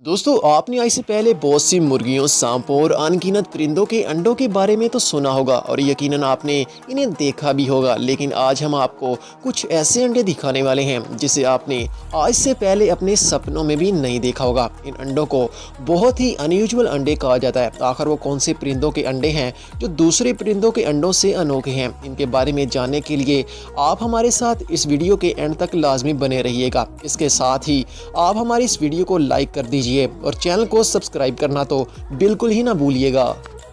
दोस्तों, आपने आज से पहले बहुत सी मुर्गियों, सांपों और अनगिनत परिंदों के अंडों के बारे में तो सुना होगा और यकीनन आपने इन्हें देखा भी होगा। लेकिन आज हम आपको कुछ ऐसे अंडे दिखाने वाले हैं जिसे आपने आज से पहले अपने सपनों में भी नहीं देखा होगा। इन अंडों को बहुत ही अनयूजुअल अंडे कहा जाता है। आखिर वो कौन से परिंदों के अंडे हैं जो दूसरे परिंदों के अंडों से अनोखे हैं? इनके बारे में जानने के लिए आप हमारे साथ इस वीडियो के एंड तक लाजमी बने रहिएगा। इसके साथ ही आप हमारी इस वीडियो को लाइक कर दीजिए और चैनल को सब्सक्राइब करना तो बिल्कुल ही ना भूलिएगा।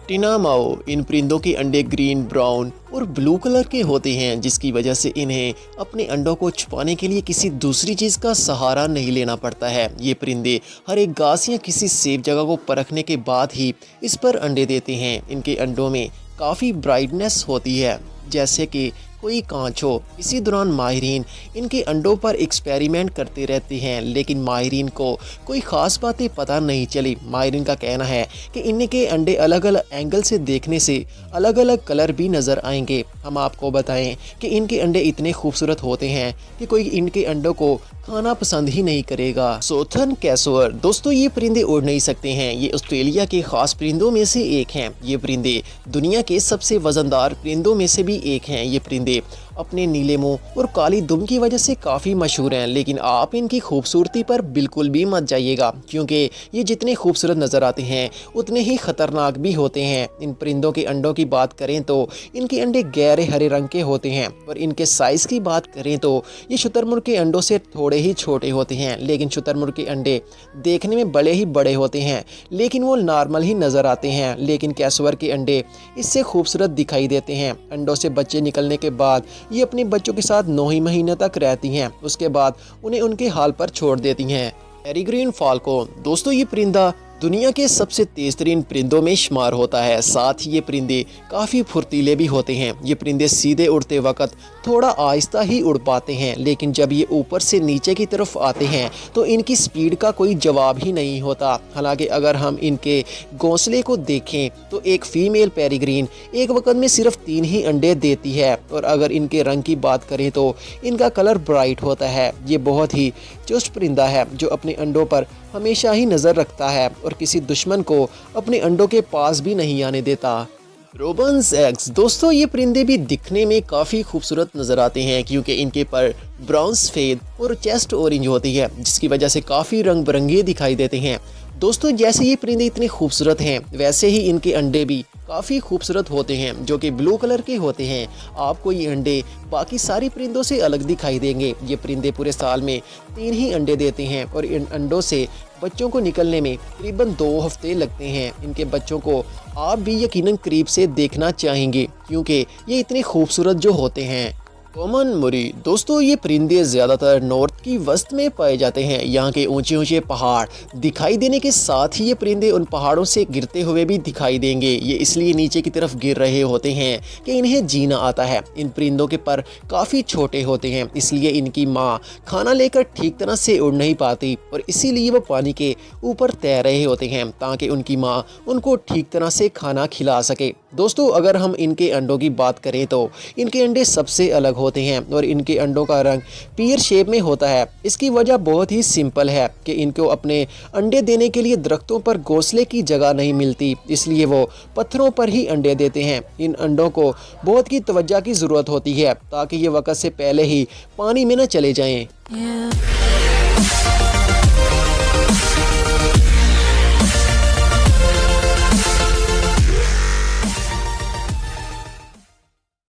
टिनामाओ, इन परिंदों के अंडे ग्रीन, ब्राउन और ब्लू कलर के होते हैं, जिसकी वजह से इन्हें अपने अंडों को छुपाने के लिए किसी दूसरी चीज़ का सहारा नहीं लेना पड़ता है। ये परिंदे हर एक घास या किसी सेफ जगह को परखने के बाद ही इस पर अंडे देते हैं। इनके अंडों में काफ़ी ब्राइटनेस होती है, जैसे कि कोई कांच हो। इसी दौरान माहिरीन इनके अंडों पर एक्सपेरिमेंट करते रहते हैं, लेकिन माहिरीन को कोई ख़ास बातें पता नहीं चली। माहिरीन का कहना है कि इनके अंडे अलग अलग एंगल से देखने से अलग अलग कलर भी नज़र आएंगे। हम आपको बताएं कि इनके अंडे इतने खूबसूरत होते हैं कि कोई इनके अंडों को खाना पसंद ही नहीं करेगा। सोथर्न कैसुअर, दोस्तों ये परिंदे उड़ नहीं सकते हैं। ये ऑस्ट्रेलिया के खास परिंदों में से एक हैं। ये परिंदे दुनिया के सबसे वजनदार परिंदों में से भी एक हैं। ये परिंदे अपने नीले मुंह और काली दुम की वजह से काफ़ी मशहूर हैं, लेकिन आप इनकी खूबसूरती पर बिल्कुल भी मत जाइएगा, क्योंकि ये जितने खूबसूरत नज़र आते हैं उतने ही ख़तरनाक भी होते हैं। इन परिंदों के अंडों की बात करें तो इनके अंडे गहरे हरे रंग के होते हैं, और इनके साइज़ की बात करें तो ये शुतुरमुर्ग के अंडों से थोड़े ही छोटे होते हैं। लेकिन शुतुरमुर्ग के अंडे देखने में बड़े ही बड़े होते हैं, लेकिन वो नॉर्मल ही नज़र आते हैं। लेकिन कैसुअर के अंडे इससे खूबसूरत दिखाई देते हैं। अंडों से बच्चे निकलने के बाद ये अपने बच्चों के साथ 9 ही महीने तक रहती हैं। उसके बाद उन्हें उनके हाल पर छोड़ देती हैं। पेरिग्रीन फाल्को, दोस्तों ये परिंदा दुनिया के सबसे तेज तरीन परिंदों में शुमार होता है। साथ ही ये परिंदे काफ़ी फुर्तीले भी होते हैं। ये परिंदे सीधे उड़ते वक्त थोड़ा आहिस्ता ही उड़ पाते हैं, लेकिन जब ये ऊपर से नीचे की तरफ आते हैं तो इनकी स्पीड का कोई जवाब ही नहीं होता। हालांकि अगर हम इनके घोंसले को देखें तो एक फीमेल पेरिग्रीन एक वक्त में सिर्फ 3 ही अंडे देती है, और अगर इनके रंग की बात करें तो इनका कलर ब्राइट होता है। ये बहुत ही चुस्त परिंदा है जो अपने अंडों पर हमेशा ही नज़र रखता है और किसी दुश्मन को अपने अंडों के पास भी नहीं आने देता। रोबन्स एग्स, दोस्तों ये परिंदे भी दिखने में काफ़ी खूबसूरत नज़र आते हैं, क्योंकि इनके पर ब्राउन सफ़ेद और चेस्ट ऑरेंज होती है, जिसकी वजह से काफ़ी रंग बिरंगे दिखाई देते हैं। दोस्तों जैसे ये परिंदे इतने खूबसूरत हैं, वैसे ही इनके अंडे भी काफ़ी खूबसूरत होते हैं, जो कि ब्लू कलर के होते हैं। आपको ये अंडे बाकी सारी परिंदों से अलग दिखाई देंगे। ये परिंदे पूरे साल में 3 ही अंडे देते हैं, और इन अंडों से बच्चों को निकलने में तकरीबन 2 हफ्ते लगते हैं। इनके बच्चों को आप भी यकीनन करीब से देखना चाहेंगे, क्योंकि ये इतने खूबसूरत जो होते हैं। कॉमन मुरी, दोस्तों ये परिंदे ज़्यादातर नॉर्थ की वस्त में पाए जाते हैं। यहाँ के ऊंचे ऊंचे पहाड़ दिखाई देने के साथ ही ये परिंदे उन पहाड़ों से गिरते हुए भी दिखाई देंगे। ये इसलिए नीचे की तरफ गिर रहे होते हैं कि इन्हें जीना आता है। इन परिंदों के पर काफ़ी छोटे होते हैं, इसलिए इनकी माँ खाना लेकर ठीक तरह से उड़ नहीं पाती, और इसीलिए वो पानी के ऊपर तैर रहे होते हैं ताकि उनकी माँ उनको ठीक तरह से खाना खिला सके। दोस्तों अगर हम इनके अंडों की बात करें तो इनके अंडे सबसे अलग होते हैं, और इनके अंडों का रंग पीयर शेप में होता है। इसकी वजह बहुत ही सिंपल है कि इनको अपने अंडे देने के लिए दरख्तों पर घोंसले की जगह नहीं मिलती, इसलिए वो पत्थरों पर ही अंडे देते हैं। इन अंडों को बहुत की तवज्जो की ज़रूरत होती है ताकि ये वक्त से पहले ही पानी में न चले जाएं।